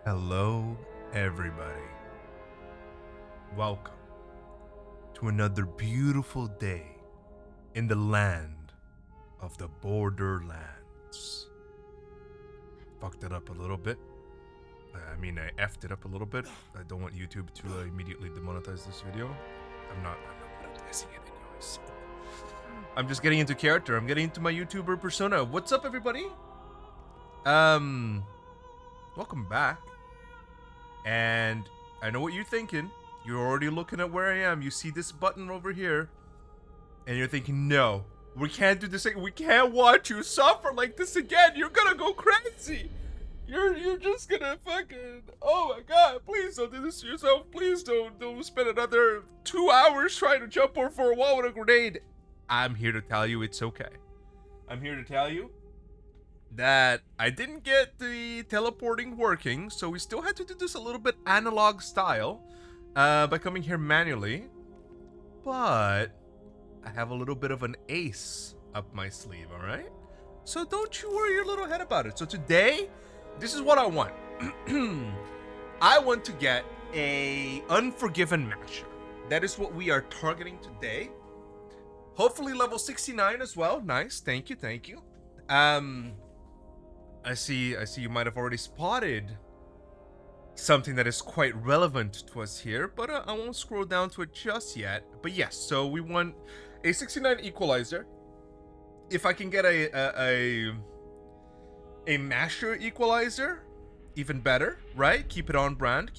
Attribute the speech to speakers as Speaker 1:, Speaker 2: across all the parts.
Speaker 1: Hello, everybody. Welcome to another beautiful day in the land of the Borderlands. Fucked it up a little bit. I effed it up a little bit. I don't want YouTube to immediately demonetize this video. I'm not monetizing it anyways. I'm just getting into character. I'm getting into my YouTuber persona. What's up, everybody? Welcome back. And I know what you're thinking. You're already looking at where I am. You see this button over here. And you're thinking, no, we can't do this again. We can't watch you suffer like this again. You're gonna go crazy. You're just gonna fucking, oh my god, please don't do this to yourself. Please don't spend another 2 hours trying to jump over a wall with a grenade. I'm here to tell you it's okay. I'm here to tell you that I didn't get the teleporting working, so we still had to do this a little bit analog style by coming here manually. But I have a little bit of an ace up my sleeve, alright? So don't you worry your little head about it. So today, this is what I want. I want to get a Unforgiven Masher. That is what we are targeting today. Hopefully level 69 as well. Nice, thank you. I see you might have already spotted something that is quite relevant to us here, but I won't scroll down to it just yet. But yes, so we want a 69 equalizer. If I can get a masher equalizer, even better, right? Keep it on brand,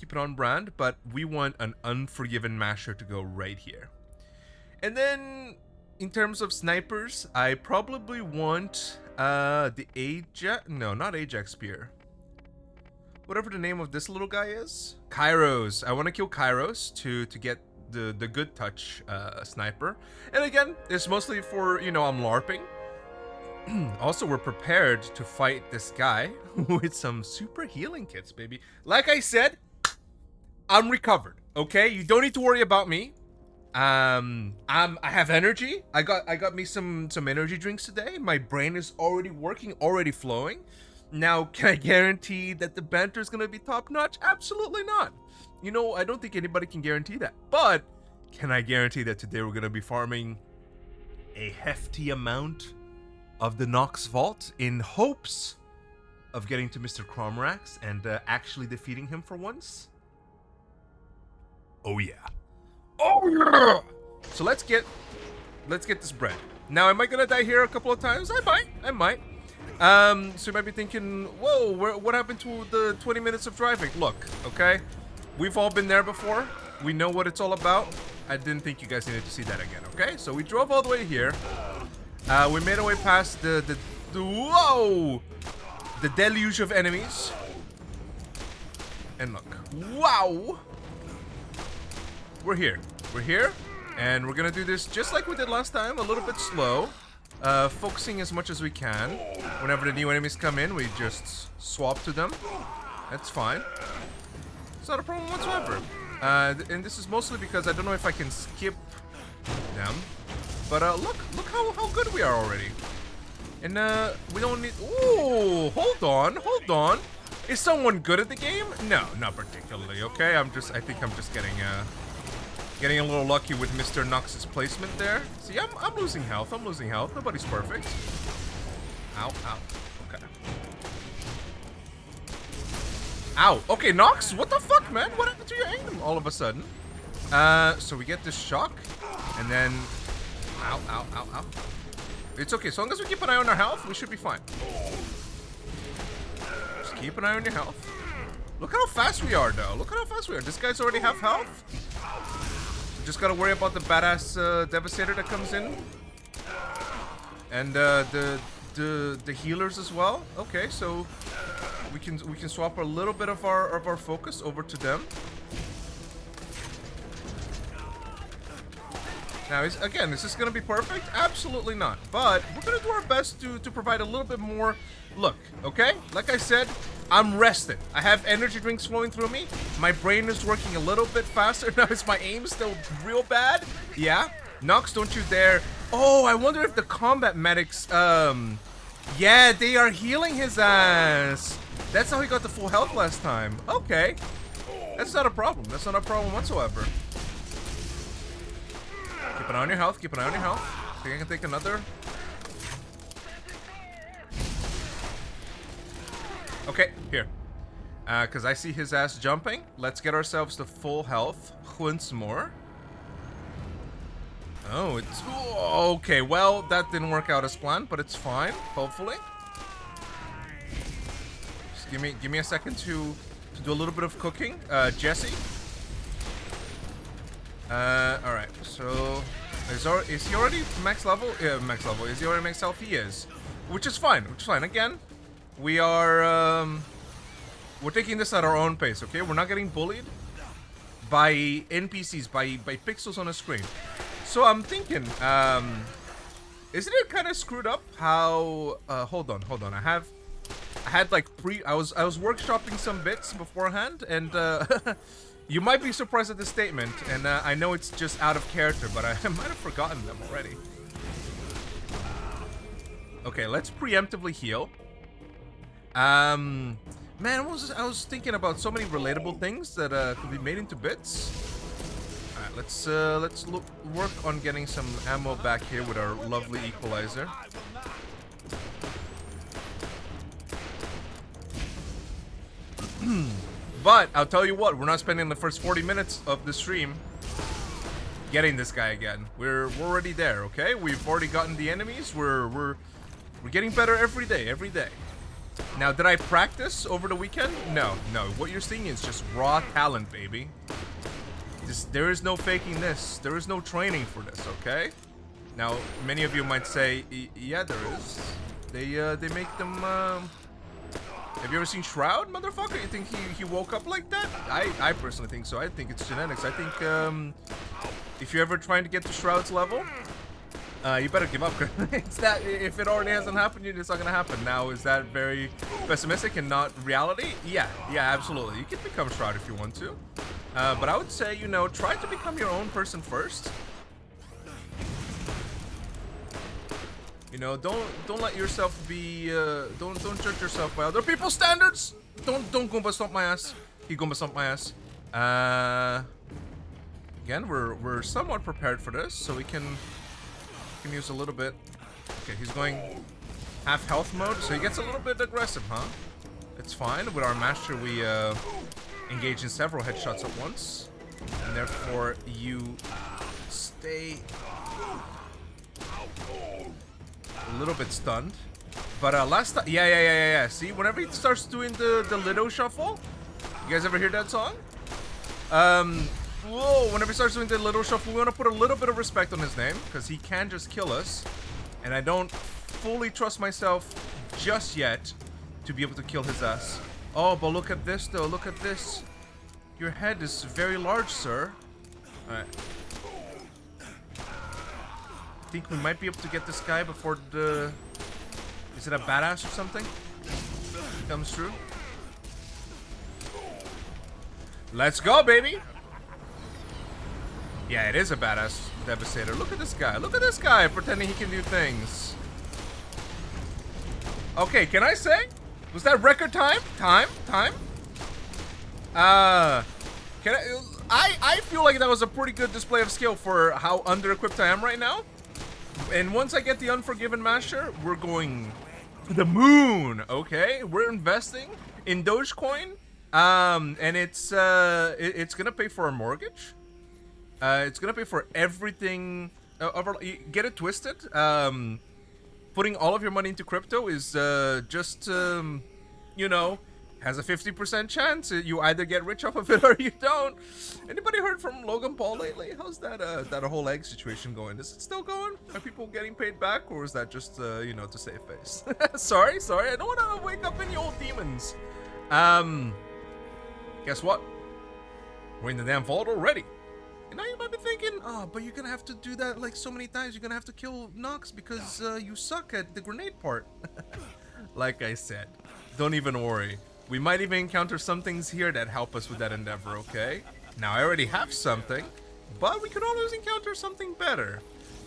Speaker 1: but we want an Unforgiven Masher to go right here. And then in terms of snipers, I probably want the Ajax, no, not Ajax Spear. Whatever the name of this little guy is. Kairos. I want to kill Kairos to get the good touch sniper. And again, it's mostly for, you know, I'm LARPing. Also, we're prepared to fight this guy with some super healing kits, baby. Like I said, I'm recovered, okay? You don't need to worry about me. I have energy. I got me some energy drinks today. My brain is already working, already flowing. Now, can I guarantee that the banter is gonna be top notch? Absolutely not. You know, I don't think anybody can guarantee that. But can I guarantee that today we're gonna be farming a hefty amount of the Nox Vault in hopes of getting to Mr. Cromrax and actually defeating him for once? Oh yeah. Oh yeah! So let's get this bread. Now, am I gonna die here a couple of times? I might. So you might be thinking, whoa, what happened to the 20 minutes of driving? Look, okay? We've all been there before. We know what it's all about. I didn't think you guys needed to see that again, okay? So we drove all the way here. We made our way past the deluge of enemies. And look, wow! We're here, and we're gonna do this just like we did last time, a little bit slow, focusing as much as we can. Whenever the new enemies come in, we just swap to them. That's fine. It's not a problem whatsoever. And this is mostly because I don't know if I can skip them. But look how good we are already. And we don't need. Ooh, hold on. Is someone good at the game? No, not particularly. Okay, I think I'm just getting a little lucky with Mr. Nox's placement there. See, I'm losing health. Nobody's perfect. Ow. Okay. Ow. Okay, Nox, what the fuck, man? What happened to your aim all of a sudden? So we get this shock, and then... Ow. It's okay. So long as we keep an eye on our health, we should be fine. Just keep an eye on your health. Look how fast we are, though. This guy's already half health. Just gotta worry about the badass Devastator that comes in, and the healers as well. Okay, so we can swap a little bit of our focus over to them. Now, again, is this gonna be perfect? Absolutely not. But we're gonna do our best to provide a little bit more. Look, okay? Like I said, I'm rested. I have energy drinks flowing through me. My brain is working a little bit faster. Now, is my aim still real bad? Yeah. Nox, don't you dare. Oh, I wonder if the combat medics Yeah, they are healing his ass. That's how he got the full health last time. Okay. That's not a problem. That's not a problem whatsoever. Keep an eye on your health. Keep an eye on your health. Think I can take another? Okay, here. Because I see his ass jumping. Let's get ourselves to full health once more. Oh, it's... Okay, well, that didn't work out as planned, but it's fine, hopefully. Just give me a second to do a little bit of cooking. Jesse. Alright, so... Is he already max level? Yeah, max level. Is he already max health? He is. Which is fine, Again, we are, we're taking this at our own pace, okay? We're not getting bullied by NPCs, by pixels on a screen. So I'm thinking, isn't it kind of screwed up how, hold on. I had like I was workshopping some bits beforehand, and, you might be surprised at this statement, and I know it's just out of character, but I might have forgotten them already. Okay, let's preemptively heal. Man, I was thinking about so many relatable things that could be made into bits. All right, let's work on getting some ammo back here with our lovely equalizer. But I'll tell you what, we're not spending the first 40 minutes of the stream getting this guy again. We're already there, okay? We've already gotten the enemies. We're getting better every day. Now, did I practice over the weekend? No. What you're seeing is just raw talent, baby. There is no faking this. There is no training for this, okay? Now, many of you might say, yeah, there is. They make them, Have you ever seen Shroud, motherfucker? You think he woke up like that? I personally think so. I think it's genetics. I think, if you're ever trying to get to Shroud's level, you better give up. It's that, if it already hasn't happened, it's not gonna happen. Now, is that very pessimistic and not reality? Yeah, absolutely. You can become Shroud if you want to. But I would say, you know, try to become your own person first. You know, don't let yourself be, don't judge yourself by other people's standards. Don't Goomba stomp my ass. He Goomba stomp my ass. Again, we're somewhat prepared for this, so we can use a little bit. Okay, he's going half health mode, so he gets a little bit aggressive, huh? It's fine. With our master, we engage in several headshots at once, and therefore you stay a little bit stunned. But last time, yeah. See, whenever he starts doing the Lido shuffle, you guys ever hear that song? Whoa, whenever he starts doing the Lido shuffle, we want to put a little bit of respect on his name, because he can just kill us, and I don't fully trust myself just yet to be able to kill his ass. Oh, but look at this though, look at this. Your head is very large, sir. Alright. I think we might be able to get this guy before the... Is it a badass or something? Comes through. Let's go, baby! Yeah, it is a badass Devastator. Look at this guy. Look at this guy pretending he can do things. Okay, can I say? Was that record time? Time? Can I feel like that was a pretty good display of skill for how under-equipped I am right now. And once I get the Unforgiven Master, we're going to the moon, okay? We're investing in Dogecoin, and it's gonna pay for our mortgage. It's gonna pay for everything. Get it twisted. Putting all of your money into crypto is just, you know, has a 50% chance. You either get rich off of it or you don't. Anybody heard from Logan Paul lately? How's that that whole egg situation going? Is it still going? Are people getting paid back, or is that just you know, to save face? sorry. I don't want to wake up any old demons. Guess what? We're in the damn vault already. And now you might be thinking, oh, but you're gonna have to do that like so many times. You're gonna have to kill Nox because you suck at the grenade part. Like I said, don't even worry. We might even encounter some things here that help us with that endeavor, okay? Now, I already have something, but we could always encounter something better.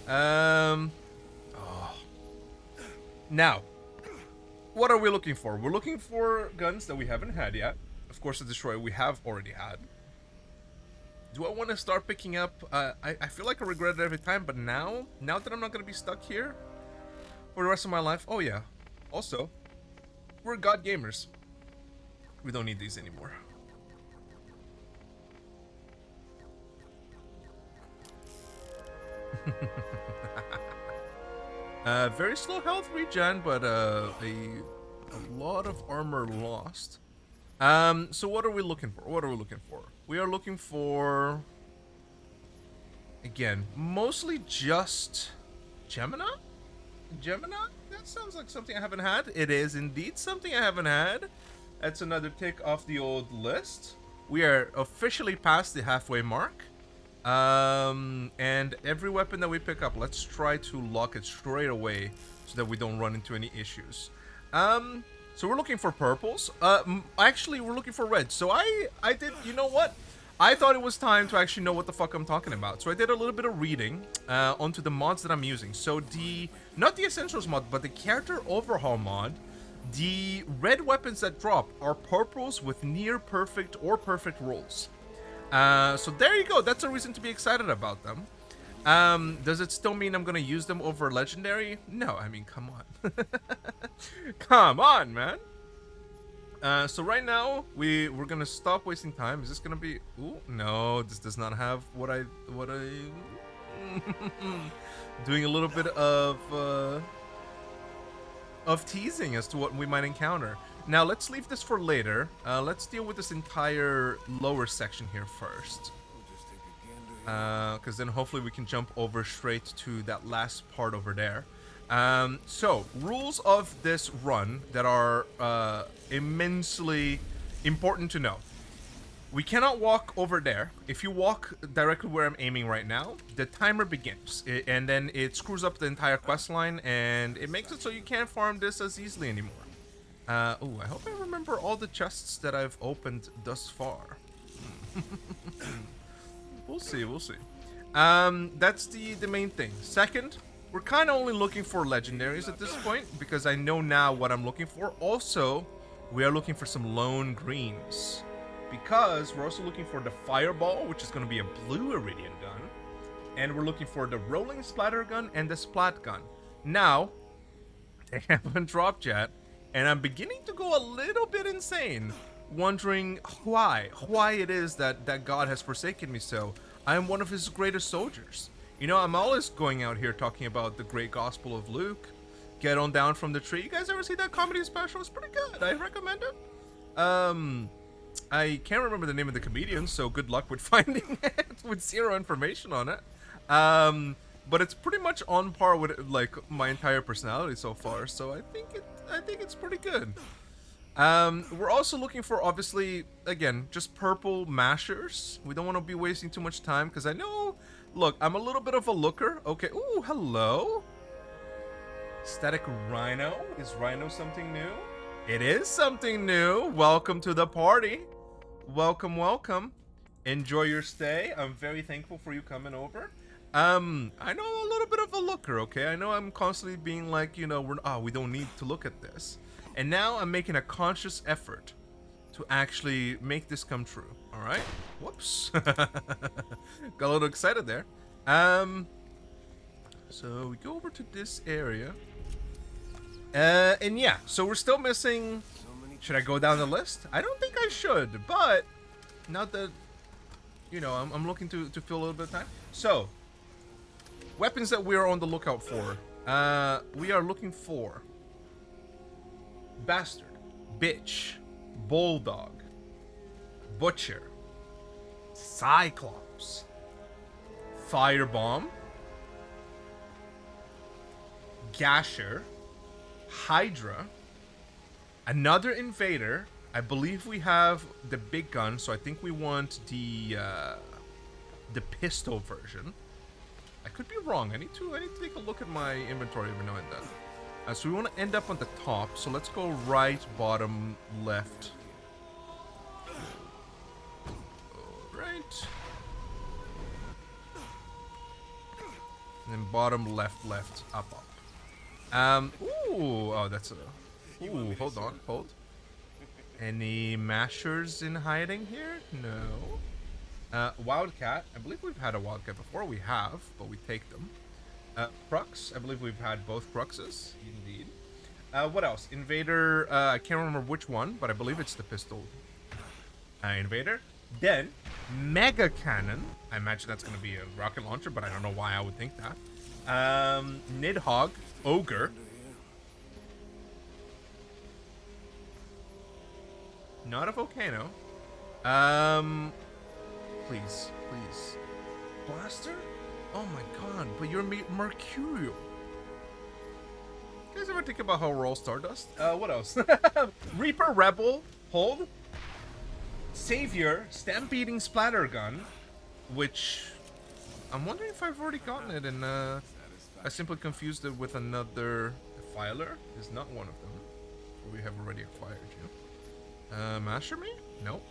Speaker 1: Now, what are we looking for? We're looking for guns that we haven't had yet. Of course, the destroyer we have already had. Do I want to start picking up? I feel like I regret it every time, but now that I'm not going to be stuck here for the rest of my life. Oh yeah. Also, we're god gamers. We don't need these anymore. Very slow health regen, but a lot of armor lost. So what are we looking for? What are we looking for? We are looking for, again, mostly just Gemini? Gemini? That sounds like something I haven't had. It is indeed something I haven't had. That's another tick off the old list. We are officially past the halfway mark. And every weapon that we pick up, let's try to lock it straight away so that we don't run into any issues. So we're looking for purples. Actually, we're looking for reds. So I did, you know what? I thought it was time to actually know what the fuck I'm talking about. So I did a little bit of reading onto the mods that I'm using. So not the Essentials mod, but the Character Overhaul mod, the red weapons that drop are purples with near perfect or perfect rolls. So there you go. That's a reason to be excited about them. Does it still mean I'm gonna use them over legendary? No, I mean, come on. Come on, man. So right now we're gonna stop wasting time. Is this gonna be? Ooh, no, this does not have what I doing a little bit of teasing as to what we might encounter. Now let's leave this for later. Let's deal with this entire lower section here first. Because then hopefully we can jump over straight to that last part over there. So, rules of this run that are immensely important to know. We cannot walk over there. If you walk directly where I'm aiming right now, the timer begins. And then it screws up the entire quest line, and it makes it so you can't farm this as easily anymore. Oh, I hope I remember all the chests that I've opened thus far. We'll see, we'll see. That's the main thing. Second, we're kind of only looking for legendaries at this point, because I know now what I'm looking for. Also, we are looking for some lone greens, because we're also looking for the fireball, which is going to be a blue iridium gun, and we're looking for the rolling splatter gun and the splat gun. Now, they haven't dropped yet, and I'm beginning to go a little bit insane, wondering why it is that God has forsaken me so. I am one of his greatest soldiers. You know, I'm always going out here talking about the great gospel of Luke. Get on down from the tree. You guys ever see that comedy special? It's pretty good. I recommend it. I can't remember the name of the comedian, so good luck with finding it with zero information on it. But it's pretty much on par with like my entire personality so far, so I think it's pretty good. We're also looking for, obviously, again, just purple mashers. We don't want to be wasting too much time, because I know, look, I'm a little bit of a looker. Okay, ooh, hello. Static Rhino. Is Rhino something new? It is something new. Welcome to the party. Welcome, welcome. Enjoy your stay. I'm very thankful for you coming over. I know a little bit of a looker, okay? I know I'm constantly being like, you know, we don't need to look at this. And now I'm making a conscious effort to actually make this come true. All right. Whoops. Got a little excited there. So we go over to this area. And yeah, so we're still missing. Should I go down the list? I don't think I should, but not that, you know, I'm looking to fill a little bit of time. So, weapons that we are on the lookout for. We are looking for Bastard, Bitch, Bulldog, Butcher, Cyclops, Firebomb, Gasher, Hydra, another Invader. I believe we have the big gun, so I think we want the pistol version. I could be wrong. I need to take a look at my inventory every now and then. So we want to end up on the top, so let's go right, bottom, left. Right. And then bottom, left, up. Ooh, oh, that's a Ooh, hold on, hold. Any mashers in hiding here? No. Wildcat. I believe we've had a Wildcat before. We have, but we take them. Crux. I believe we've had both Cruxes. Indeed. What else? Invader. I can't remember which one, but I believe it's the pistol. Invader. Then, Mega Cannon. I imagine that's going to be a rocket launcher, but I don't know why I would think that. Nidhogg. Ogre. Not a volcano. Please, please. Blaster? Oh my god, but you're Mercurial. You guys ever think about how we're all Stardust? What else? Reaper, Rebel, Hold. Savior, Stampeding Splattergun, which I'm wondering if I've already gotten it and I simply confused it with another Defiler. Is not one of them. Or we have already acquired you. Master Me? Nope.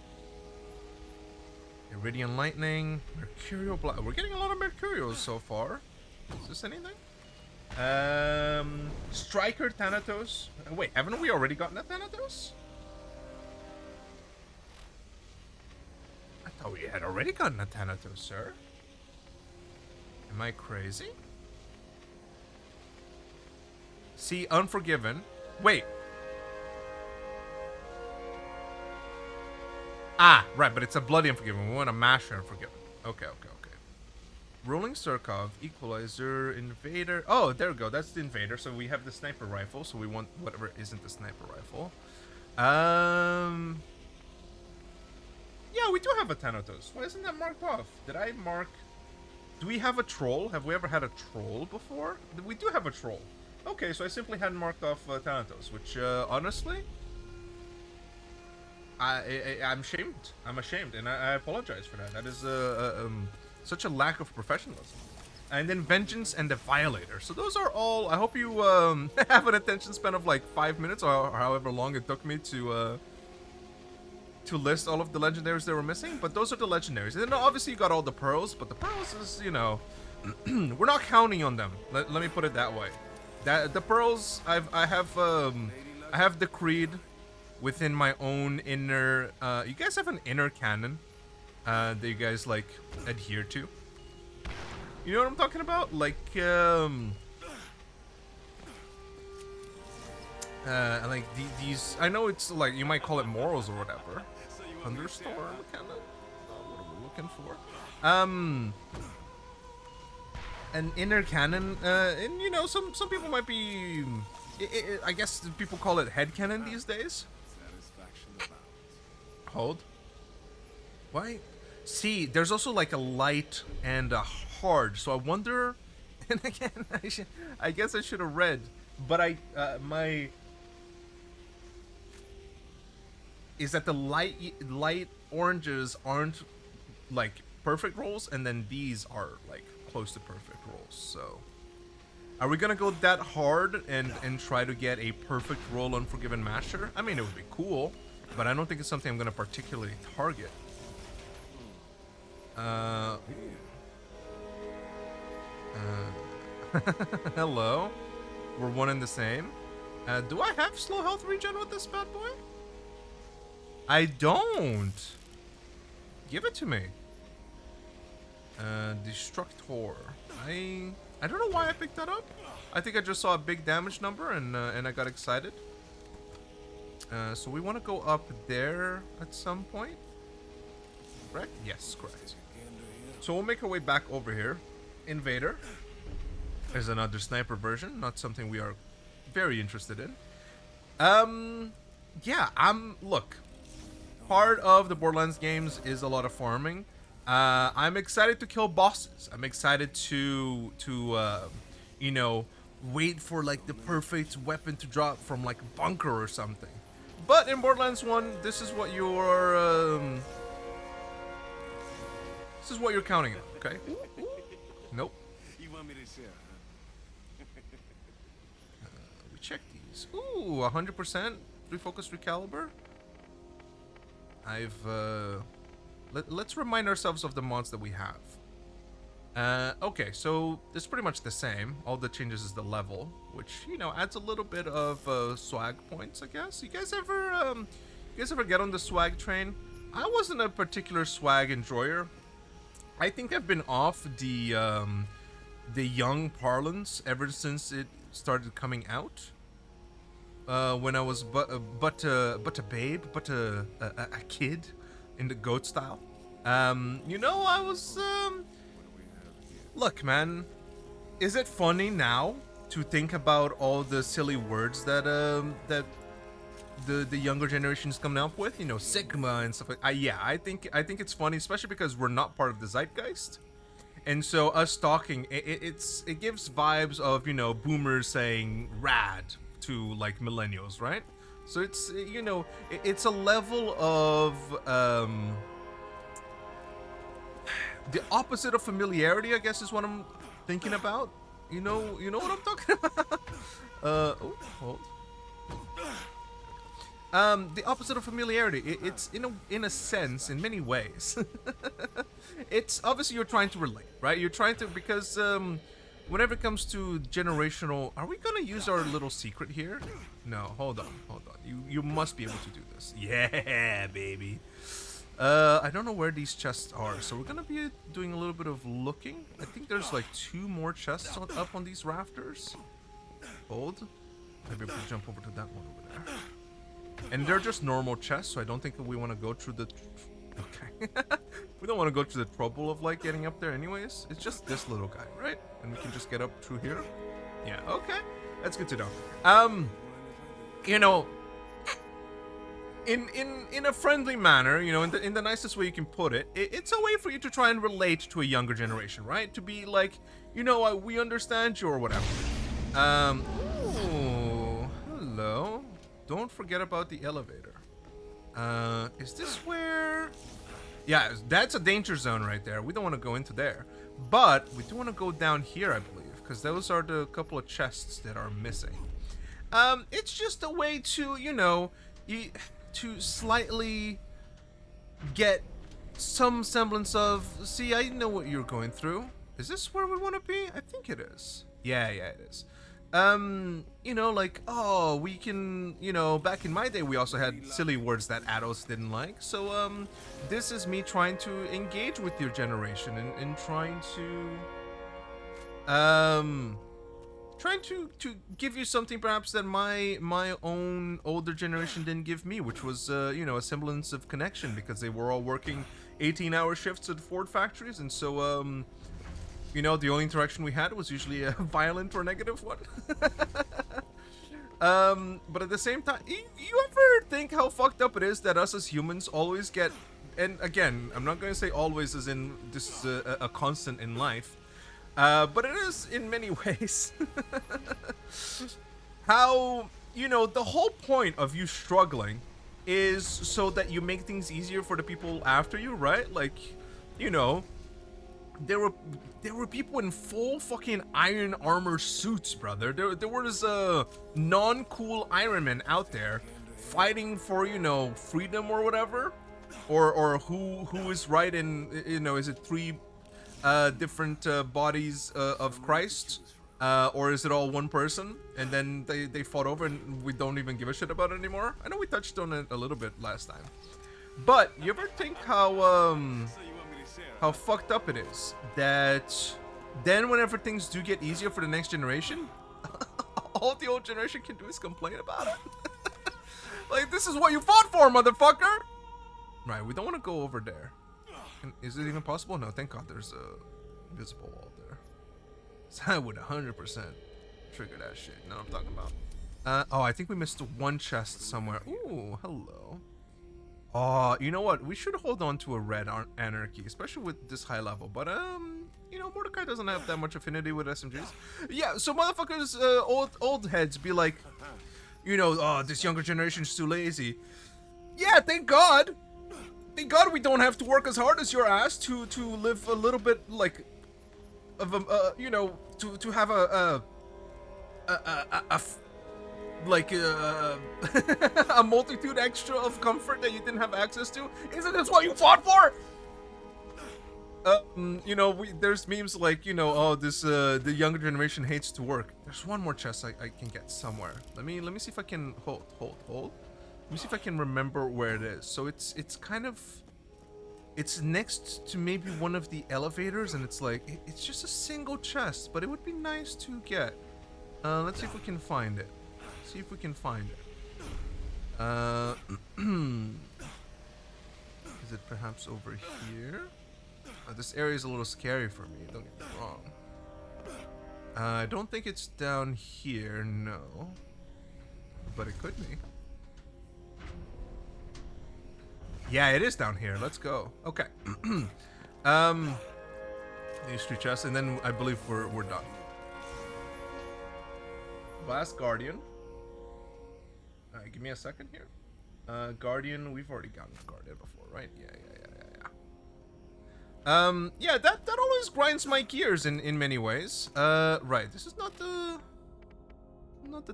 Speaker 1: Iridian Lightning, Mercurial Black. We're getting a lot of Mercurials so far. Is this anything? Striker Thanatos. Wait, haven't we already gotten a Thanatos? I thought we had already gotten a Thanatos, sir. Am I crazy? See, Unforgiven. Wait. Ah, right, but it's a Bloody Unforgiven. We want a Masher Unforgiven. Okay. Rolling Surkov, Equalizer, Invader. Oh, there we go. That's the Invader. So we have the Sniper Rifle. So we want whatever isn't the Sniper Rifle. Yeah, we do have a Thanatos. Why isn't that marked off? Did I mark... Do we have a Troll? Have we ever had a Troll before? We do have a Troll. Okay, so I simply hadn't marked off Thanatos, which, honestly... I'm ashamed. I'm ashamed, and I apologize for that. That is such a lack of professionalism. And then Vengeance and the Violator. So those are all. I hope you have an attention span of like 5 minutes, or however long it took me to list all of the legendaries that were missing. But those are the legendaries. And then obviously you got all the pearls, but the pearls is, you know, we're not counting on them. Let me put it that way. That the pearls I have decreed within my own inner, you guys have an inner canon that you guys like adhere to. You know what I'm talking about? Like these. I know it's like you might call it morals or whatever. Thunderstorm canon. What are we looking for? An inner canon, and you know some people might be. I guess people call it head canon these days. Hold. Why? See, there's also like a light and a hard. So I wonder. And again, I guess I should have read, but my is that the light oranges aren't like perfect rolls, and then these are like close to perfect rolls. So are we gonna go that hard and try to get a perfect roll Unforgiven Masher? I mean, it would be cool. But I don't think it's something I'm going to particularly target. Hello. We're one and the same. Do I have slow health regen with this bad boy? I don't. Give it to me. Destructor. I don't know why I picked that up. I think I just saw a big damage number and I got excited. So we want to go up there at some point. Correct? Yes, correct. So we'll make our way back over here. Invader. There's another sniper version. Not something we are very interested in. Yeah, look. Part of the Borderlands games is a lot of farming. I'm excited to kill bosses. I'm excited to you know, wait for like the perfect weapon to drop from like a bunker or something. But in Borderlands 1, this is what you're counting on, okay? Nope. We check these. Ooh, 100% refocus recaliber. Let's remind ourselves of the mods that we have. Okay, so it's pretty much the same. All the changes is the level, which, you know, adds a little bit of swag points, I guess. You guys ever get on the swag train? I wasn't a particular swag enjoyer. I think I've been off the young parlance ever since it started coming out. When I was but a babe, but a kid in the goat style. You know, I was look, man, is it funny now to think about all the silly words that the younger generation's coming up with? You know, Sigma and stuff like. Yeah, I think it's funny, especially because we're not part of the zeitgeist, and so us talking, it gives vibes of, you know, boomers saying rad to like millennials, right? So it's, you know, it's a level of the opposite of familiarity, I guess, is what I'm thinking about. You know what I'm talking about. Oh, hold. The opposite of familiarity. It's in a sense, in many ways. It's obviously you're trying to relate, right? You're trying to, because whenever it comes to generational, are we gonna use our little secret here? No, hold on. You must be able to do this. Yeah, baby. I don't know where these chests are, so we're gonna be doing a little bit of looking. I think there's like 2 more chests up on these rafters. Hold. Maybe we can jump over to that one over there. And they're just normal chests, so I don't think we want to go through the... Okay. We don't want to go through the trouble of like getting up there anyways. It's just this little guy, right? And we can just get up through here. Yeah, okay. That's good to know. You know, in a friendly manner, you know, in the nicest way you can put it, it's a way for you to try and relate to a younger generation, right? To be like, you know, we understand you or whatever. Ooh, hello. Don't forget about the elevator. Is this where... Yeah, that's a danger zone right there. We don't want to go into there. But we do want to go down here, I believe, because those are the couple of chests that are missing. It's just a way to, you know, to slightly get some semblance of, see, I know what you're going through. Is this where we want to be? I think it is. Yeah, it is. You know, like, oh, we can, you know, back in my day, we also had silly words that adults didn't like. So, this is me trying to engage with your generation and trying to give you something perhaps that my own older generation didn't give me, which was, you know, a semblance of connection, because they were all working 18-hour shifts at Ford factories. And so, you know, the only interaction we had was usually a violent or negative one. But at the same time, you ever think how fucked up it is that us as humans always get, and again, I'm not going to say always as in this is a constant in life, but it is in many ways. How, you know, the whole point of you struggling is so that you make things easier for the people after you, right? Like, you know, there were people in full fucking iron armor suits, brother. There was non-cool Iron Man out there fighting for, you know, freedom or whatever, or who is right in, you know, is it 3 different bodies of Christ, or is it all one person? And then they fought over, and we don't even give a shit about it anymore. I know we touched on it a little bit last time, but you ever think how fucked up it is that then whenever things do get easier for the next generation, all the old generation can do is complain about it? Like, this is what you fought for, motherfucker! Right, we don't want to go over there. Is it even possible? No, thank God there's a invisible wall there. So I would 100% trigger that shit. You know what I'm talking about? Oh, I think we missed 1 chest somewhere. Ooh, hello. Oh, you know what? We should hold on to a red anarchy, especially with this high level. But, you know, Mordecai doesn't have that much affinity with SMGs. Yeah, so motherfuckers, old heads be like, you know, oh, this younger generation's too lazy. Yeah, thank God. Thank God we don't have to work as hard as your ass to live a little bit, like, of a, you know, to have a multitude extra of comfort that you didn't have access to. Isn't this what you fought for? You know, there's memes like, you know, oh, this the younger generation hates to work. There's one more chest I can get somewhere. Let me see if I can hold. Let me see if I can remember where it is. So it's kind of, it's next to maybe one of the elevators, and it's like it's just a single chest, but it would be nice to get. Let's see if we can find it. See if we can find it. Is it perhaps over here? This area is a little scary for me, don't get me wrong. I don't think it's down here, no. But it could be. Yeah, it is down here. Let's go. Okay. These three chests, and then I believe we're done. Last Guardian. Give me a second here. Guardian, we've already gotten Guardian before, right? Yeah. Yeah, that always grinds my gears in many ways. Right, this is not the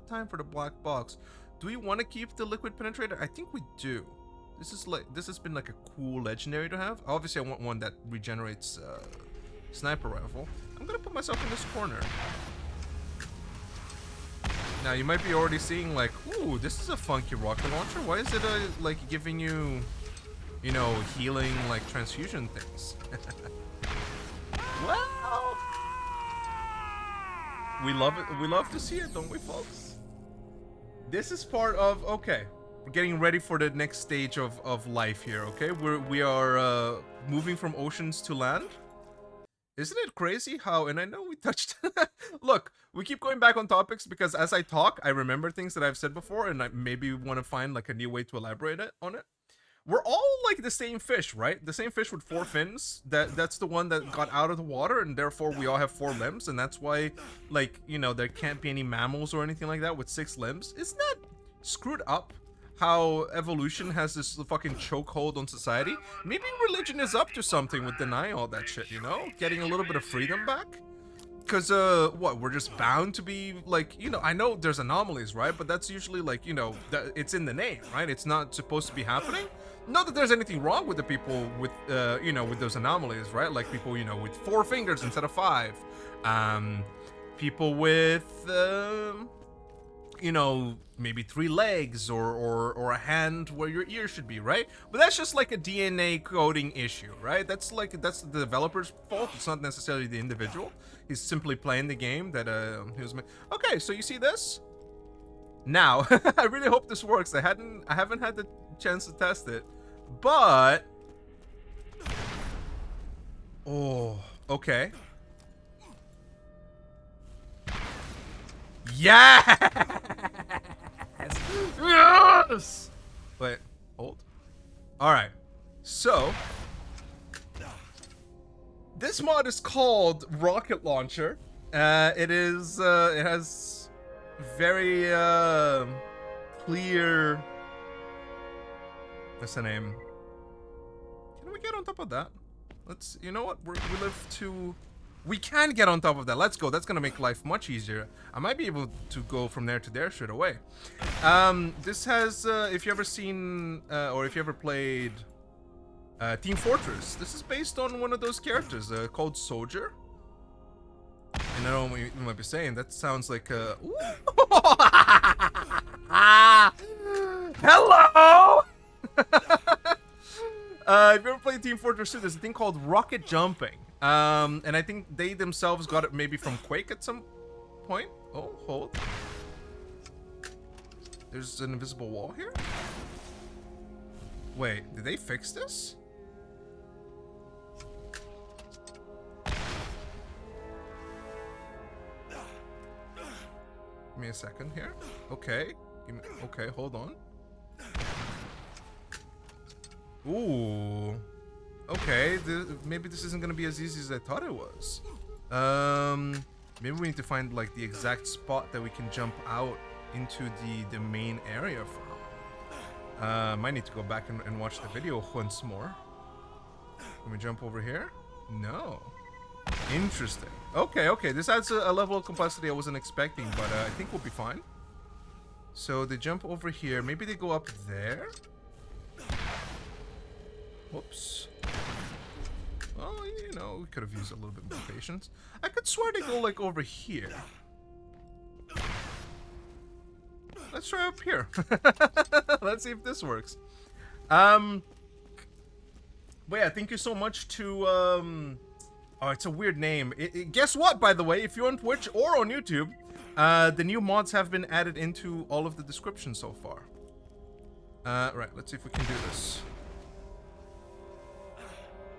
Speaker 1: time for the black box. Do we want to keep the liquid penetrator? I think we do. This has been like a cool legendary to have. Obviously, I want one that regenerates sniper rifle. I'm gonna put myself in this corner. Now you might be already seeing like, ooh, this is a funky rocket launcher. Why is it like giving you, you know, healing like transfusion things? Well, we love it. We love to see it, don't we, folks? This is part of, okay, we're getting ready for the next stage of life here. Okay, we are moving from oceans to land. Isn't it crazy how, and I know we touched, look, we keep going back on topics because as I talk, I remember things that I've said before, and I maybe want to find like a new way to elaborate on it. We're all like the same fish, right? The same fish with 4 fins. That's the one that got out of the water, and therefore we all have 4 limbs, and that's why, like, you know, there can't be any mammals or anything like that with 6 limbs. Isn't that screwed up? How evolution has this fucking chokehold on society. Maybe religion is up to something with denying all that shit, you know? Getting a little bit of freedom back? Because, what, we're just bound to be, like, you know, I know there's anomalies, right? But that's usually, like, you know, it's in the name, right? It's not supposed to be happening. Not that there's anything wrong with the people with, you know, with those anomalies, right? Like people, you know, with 4 fingers instead of 5. People with, you know, maybe 3 legs or a hand where your ear should be, right? But that's just like a DNA coding issue, right? That's the developer's fault. It's not necessarily the individual. He's simply playing the game that he was. Okay, so you see this? Now, I really hope this works. I haven't had the chance to test it, but oh, okay. Yes! Yes! Wait, hold. Alright, so this mod is called Rocket Launcher. It has very clear, what's the name? Can we get on top of that? Let's, you know what, we can get on top of that. Let's go. That's gonna make life much easier. I might be able to go from there to there straight away. This has, if you ever seen, or if you ever played Team Fortress, this is based on one of those characters called Soldier. And I know what you might be saying, that sounds like a... Hello! If you ever played Team Fortress 2, there's a thing called rocket jumping. And I think they themselves got it maybe from Quake at some point. Oh, hold. There's an invisible wall here? Wait, did they fix this? Give me a second here. Okay. Okay, hold on. Ooh. Okay, maybe this isn't gonna be as easy as I thought it was. Maybe we need to find like the exact spot that we can jump out into the main area from. Might need to go back and watch the video once more. Can we jump over here? No. Interesting. Okay, this adds a level of complexity I wasn't expecting, but I think we'll be fine. So they jump over here. Maybe they go up there? Whoops. Oh, you you know, we could have used a little bit more patience. I could swear they go like over here. Let's try up here. Let's see if this works. But yeah, thank you so much to oh, it's a weird name. Guess what, by the way, if you're on Twitch or on YouTube, the new mods have been added into all of the descriptions so far. Right, let's see if we can do this.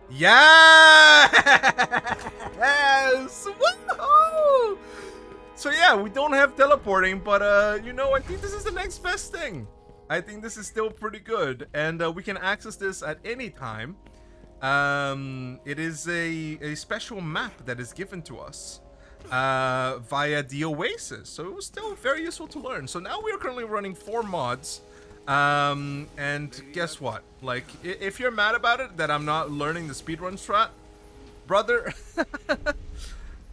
Speaker 1: Yes! Woohoo! So yeah, we don't have teleporting, but you know, I think this is the next best thing. I think this is still pretty good, and we can access this at any time. It is a special map that is given to us via the Oasis, so it was still very useful to learn. So now we are currently running 4 mods, and guess what? Like, if you're mad about it that I'm not learning the speedrun strat, brother,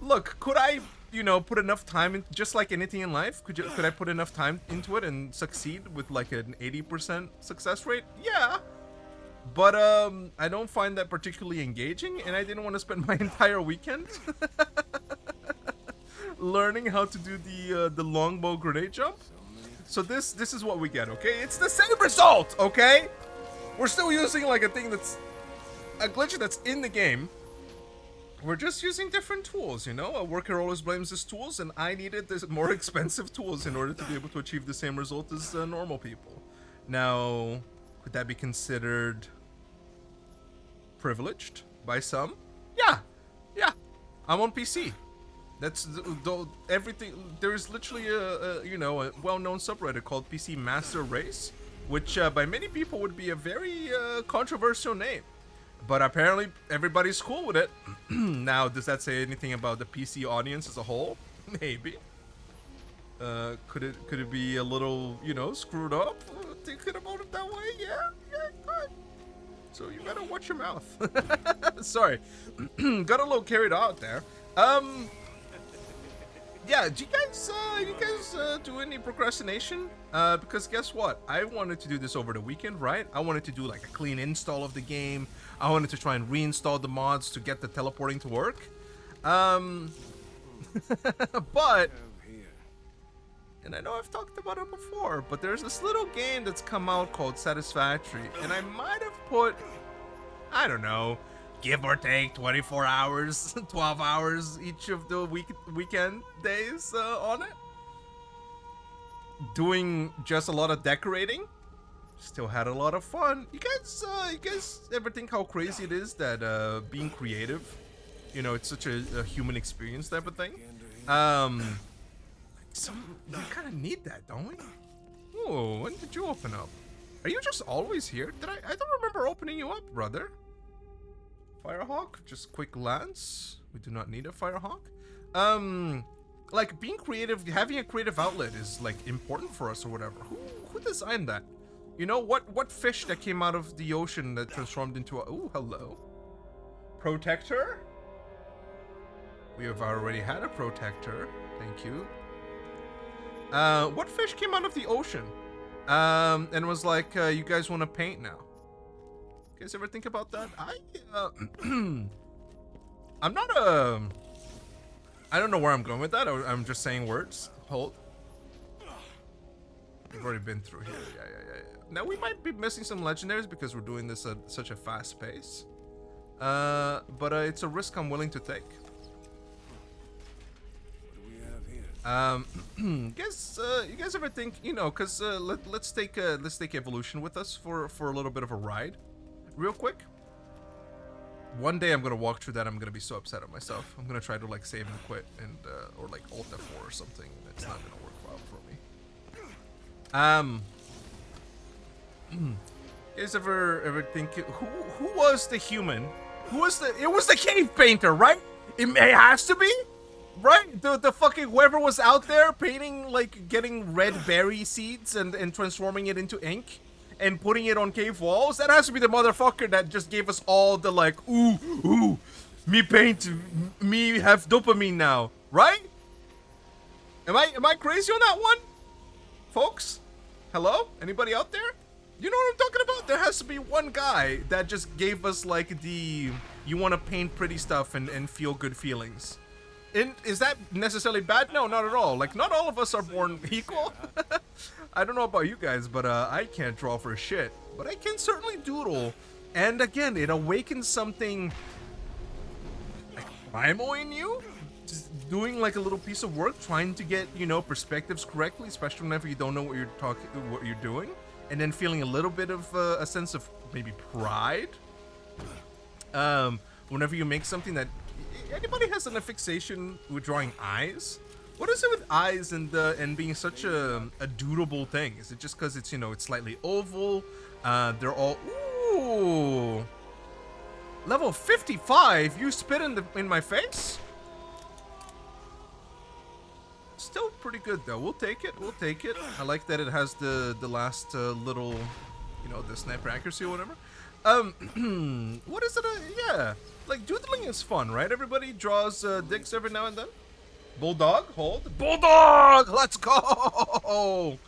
Speaker 1: look, could I, you know, put enough time in, just like anything in life? Could I put enough time into it and succeed with like an 80% success rate? Yeah. But I don't find that particularly engaging, and I didn't want to spend my entire weekend learning how to do the longbow grenade jump. So this is what we get, okay? It's the same result, okay? We're still using like a thing that's a glitch that's in the game. We're just using different tools, you know? A worker always blames his tools, and I needed this more expensive tools in order to be able to achieve the same result as normal people. Now, could that be considered privileged by some? Yeah, yeah. I'm on PC. That's everything. There's literally a you know, a well-known subreddit called PC Master Race, which by many people would be a very controversial name. But apparently everybody's cool with it. Now, does that say anything about the PC audience as a whole? Maybe. Could it be a little, you know, screwed up? Thinking about it that way? Yeah, good. So you better watch your mouth. Sorry, got a little carried out there. Yeah, do you guys do any procrastination? Because guess what? I wanted to do this over the weekend, right? I wanted to do like a clean install of the game. I wanted to try and reinstall the mods to get the teleporting to work. But, and I know I've talked about it before, but there's this little game that's come out called Satisfactory, and I might have put, I don't know, give or take 24 hours, 12 hours each of the weekend days on it. Doing just a lot of decorating. Still had a lot of fun. You guys ever think how crazy it is that being creative, you know, it's such a human experience type of thing? We kind of need that, don't we? Oh, when did you open up? Are you just always here? I don't remember opening you up, brother. Firehawk, just quick glance. We do not need a Firehawk. Like being creative, having a creative outlet is like important for us or whatever. Who designed that? You know what fish that came out of the ocean that transformed into a, ooh, hello. Protector? We have already had a protector. Thank you. What fish came out of the ocean? And was like, you guys want to paint now? You guys ever think about that? I'm not I don't know where I'm going with that. I'm just saying words. Hold. We've already been through here. Yeah. Now we might be missing some legendaries because we're doing this at such a fast pace. But it's a risk I'm willing to take. You guys ever think, you know, because let's take evolution with us for a little bit of a ride, real quick. One day I'm gonna walk through that. I'm gonna be so upset at myself. I'm gonna try to like save and quit and or like Alt F4 or something. That's not gonna work well for me. You guys ever think who was the human? Who was the? It was the cave painter, right? It has to be. Right? The fucking whoever was out there painting, like getting red berry seeds and transforming it into ink and putting it on cave walls, that has to be the motherfucker that just gave us all the like, ooh, me paint, me have dopamine now, right? Am I crazy on that one? Folks? Hello? Anybody out there? You know what I'm talking about? There has to be one guy that just gave us like the you want to paint pretty stuff and feel good feelings. And is that necessarily bad? No, not at all. Like, not all of us are born equal. I don't know about you guys, but I can't draw for shit. But I can certainly doodle. And again, it awakens something like primal in you. Just doing like a little piece of work, trying to get, you know, perspectives correctly, especially whenever you don't know what you're doing. And then feeling a little bit of a sense of maybe pride. Whenever you make something that... Anybody has an fixation with drawing eyes? What is it with eyes and being such a doodleable thing? Is it just because it's, you know, it's slightly oval? They're all... Ooh! Level 55? You spit in my face? Still pretty good though. We'll take it. We'll take it. I like that it has the last little, you know, the sniper accuracy or whatever. What is it? Yeah, like doodling is fun, right? Everybody draws dicks every now and then. Bulldog, hold. Bulldog, let's go.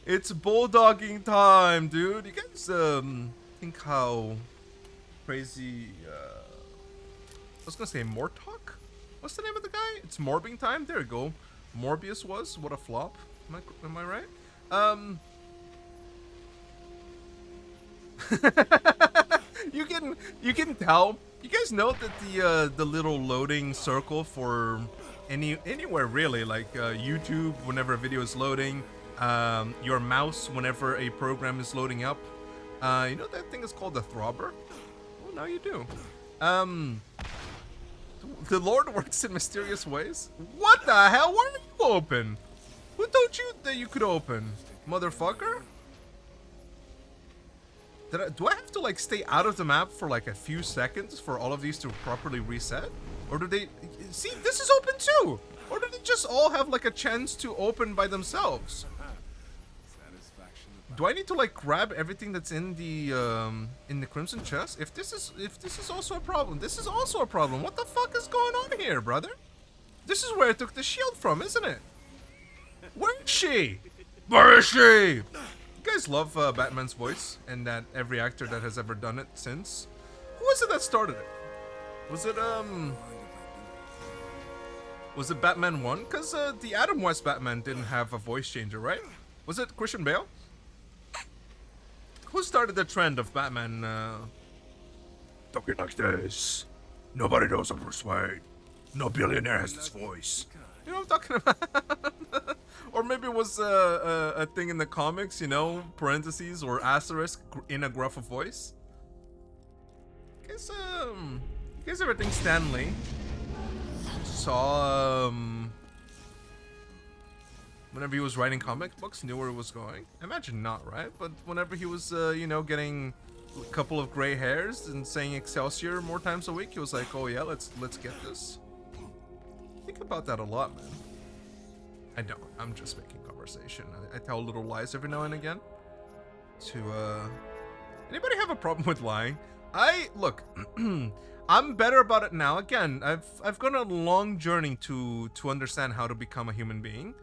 Speaker 1: It's bulldogging time, dude. You guys think how crazy? I was gonna say Mortok. What's the name of the guy? It's morbing time. There you go. Morbius was. What a flop. Am I right? You can tell. You guys know that the little loading circle for anywhere really, like YouTube whenever a video is loading, your mouse whenever a program is loading up, you know that thing is called the throbber? Well, now you do. The Lord works in mysterious ways. What the hell? Why are you open? Who told you that you could open, motherfucker? Do I have to like stay out of the map for like a few seconds for all of these to properly reset? Or do they... See, this is open too! Or do they just all have like a chance to open by themselves? Do I need to like grab everything that's in the crimson chest? If this is also a problem, this is also a problem. What the fuck is going on here, brother? This is where I took the shield from, isn't it? Where is she? Where is she? You guys love Batman's voice, and that every actor that has ever done it since. Who was it that started it? Was it Batman 1? Because the Adam West Batman didn't have a voice changer, right? Was it Christian Bale? Who started the trend of Batman, talking like this? Nobody knows I'm Bruce Wayne. No billionaire has this voice. You know what I'm talking about? Or maybe it was a thing in the comics, you know, parentheses or asterisk in a gruffer voice. You guys ever think Stan Lee saw, whenever he was writing comic books, knew where it was going? Imagine not, right? But whenever he was, you know, getting a couple of gray hairs and saying Excelsior more times a week, he was like, oh yeah, let's get this. Think about that a lot, man. I don't. I'm just making conversation. I tell little lies every now and again. Anybody have a problem with lying? Look, I'm better about it now. Again, I've gone on a long journey to understand how to become a human being.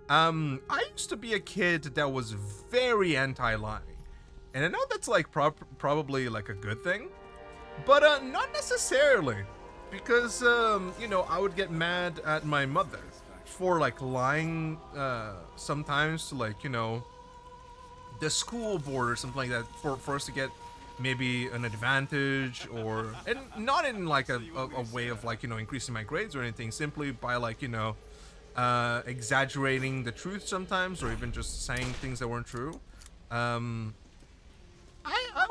Speaker 1: I used to be a kid that was very anti-lying. And I know that's like probably like a good thing, but not necessarily. Because, you know, I would get mad at my mother for, like, lying sometimes to, like, you know, the school board or something like that for us to get maybe an advantage or... And not in, like, a way of, like, you know, increasing my grades or anything. Simply by, like, you know, exaggerating the truth sometimes or even just saying things that weren't true. I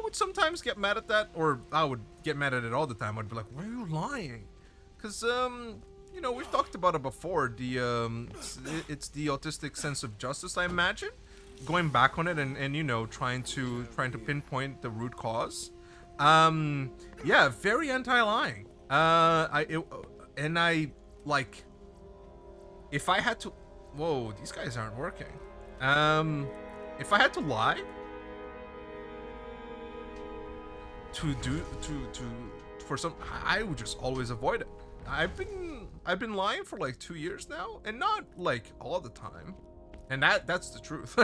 Speaker 1: would sometimes get mad at that, or I would get mad at it all the time. I'd be like, why are you lying? Because, you know, we've talked about it before. It's the autistic sense of justice, I imagine. Going back on it and you know, trying to pinpoint the root cause. Yeah, very anti-lying. Like, if I had to... Whoa, these guys aren't working. If I had to lie... for some, I would just always avoid it. I've been lying for like 2 years now, and not like all the time, and that's the truth.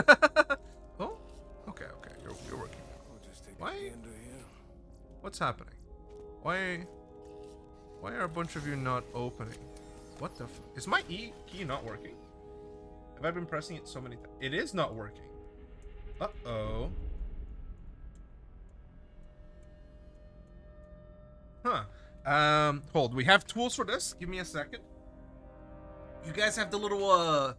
Speaker 1: Oh, okay, you're working. Why? What's happening? Why? Why are a bunch of you not opening? What the f- Is my E key not working? Have I been pressing it so many times? It is not working. Uh-oh. Huh. Hold. We have tools for this. Give me a second. You guys have the little,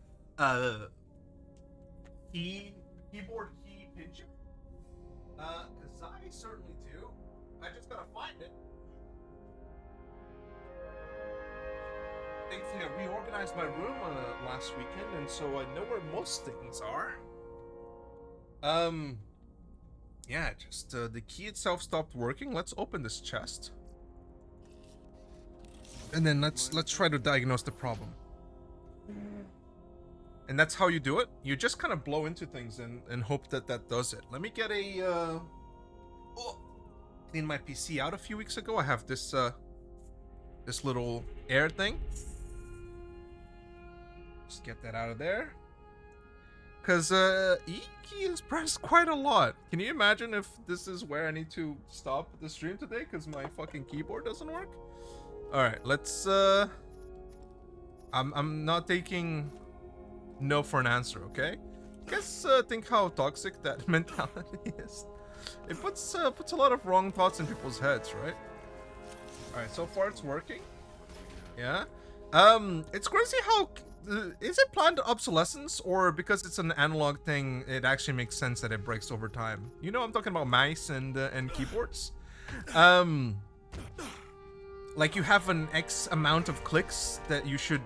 Speaker 1: keyboard key pincher? Cause I certainly do. I just gotta find it. Thankfully, I reorganized my room last weekend, and so I know where most things are. Yeah, just the key itself stopped working. Let's open this chest, and then let's try to diagnose the problem. And that's how you do it. You just kind of blow into things and hope that that does it. Let me get a clean my PC out a few weeks ago. I have this this little air thing. Just get that out of there. Cause E key is pressed quite a lot. Can you imagine if this is where I need to stop the stream today because my fucking keyboard doesn't work? Alright, let's I'm not taking no for an answer, okay? Guess think how toxic that mentality is. It puts a lot of wrong thoughts in people's heads, right? Alright, so far it's working. Yeah. It's crazy how is it planned obsolescence, or because it's an analog thing, it actually makes sense that it breaks over time? You know, I'm talking about mice and keyboards. Like you have an X amount of clicks that you should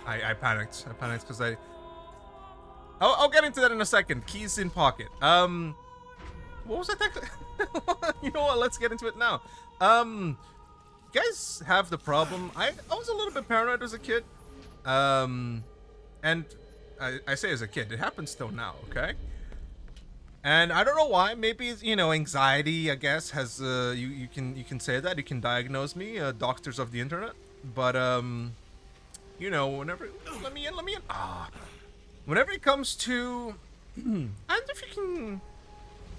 Speaker 1: I panicked. I panicked because I'll get into that in a second. Keys in pocket. What was I thinking? You know what? Let's get into it now. You guys have the problem. I was a little bit paranoid as a kid. And I say as a kid, it happens still now, okay? And I don't know why. Maybe, you know, anxiety, I guess, has you can say that. You can diagnose me, doctors of the internet. But you know, whenever let me in. Whenever it comes to and if you can,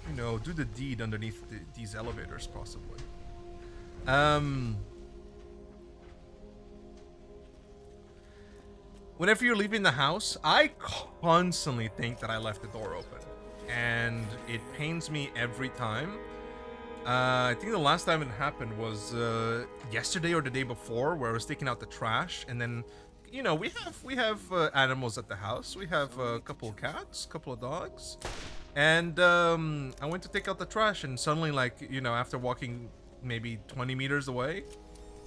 Speaker 1: you know, do the deed underneath these elevators, possibly. Whenever you're leaving the house, I constantly think that I left the door open, and it pains me every time. I think the last time it happened was yesterday or the day before, where I was taking out the trash, and then, you know, we have animals at the house. We have a couple of cats, a couple of dogs, and I went to take out the trash, and suddenly, like, you know, after walking maybe 20 meters away,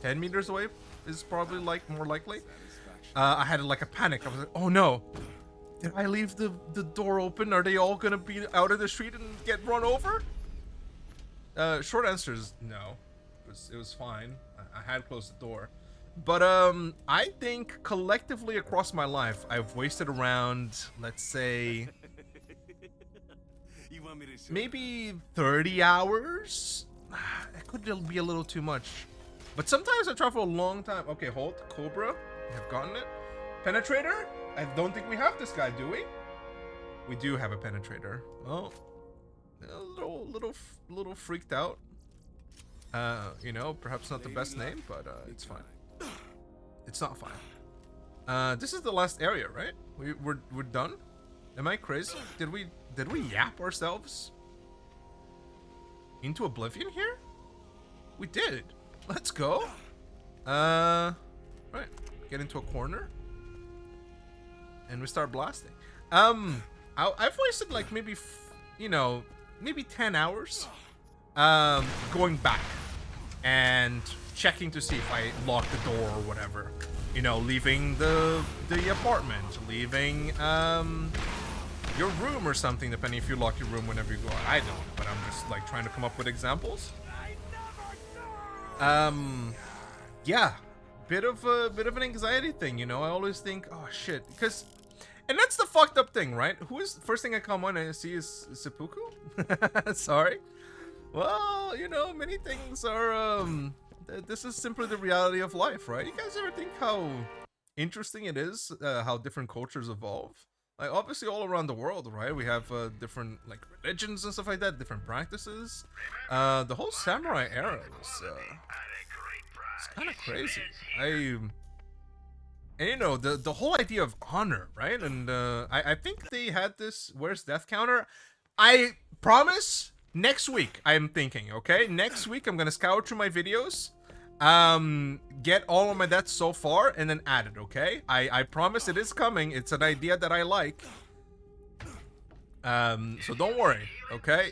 Speaker 1: 10 meters away is probably like more likely, I had like a panic. I was like, oh no, did I leave the door open? Are they all gonna be out of the street and get run over? Short answer is no. It was fine. I had closed the door. But I think collectively across my life, I've wasted around, let's say, maybe 30 hours. It could be a little too much. But sometimes I try for a long time. Okay, hold. Cobra. We have gotten it. Penetrator? I don't think we have this guy, do we? We do have a penetrator. Oh, a little freaked out. You know, perhaps not the best name, but it's fine. It's not fine. This is the last area, right? We're done. Am I crazy? Did we yap ourselves into oblivion here? We did. Let's go. Right. Get into a corner. And we start blasting. I've wasted like maybe, you know, maybe 10 hours going back and checking to see if I locked the door or whatever. You know, leaving the apartment, leaving your room or something, depending if you lock your room whenever you go out. I don't, but I'm just like trying to come up with examples. Yeah, bit of an anxiety thing, you know. I always think, oh shit, because, and that's the fucked up thing, right? Who is first thing I come on and I see is seppuku? Sorry. Well, you know, many things are this is simply the reality of life, right? You guys ever think how interesting it is how different cultures evolve? Like, obviously all around the world, right? We have different, like, religions and stuff like that, different practices. The whole samurai era was, it's kind of crazy. And you know, the whole idea of honor, right? And I think they had this, where's death counter? I promise, next week, I'm thinking, okay? Next week, I'm gonna scour through my videos, get all of my deaths so far, and then add it, okay? I promise it is coming. It's an idea that I like. So don't worry, okay?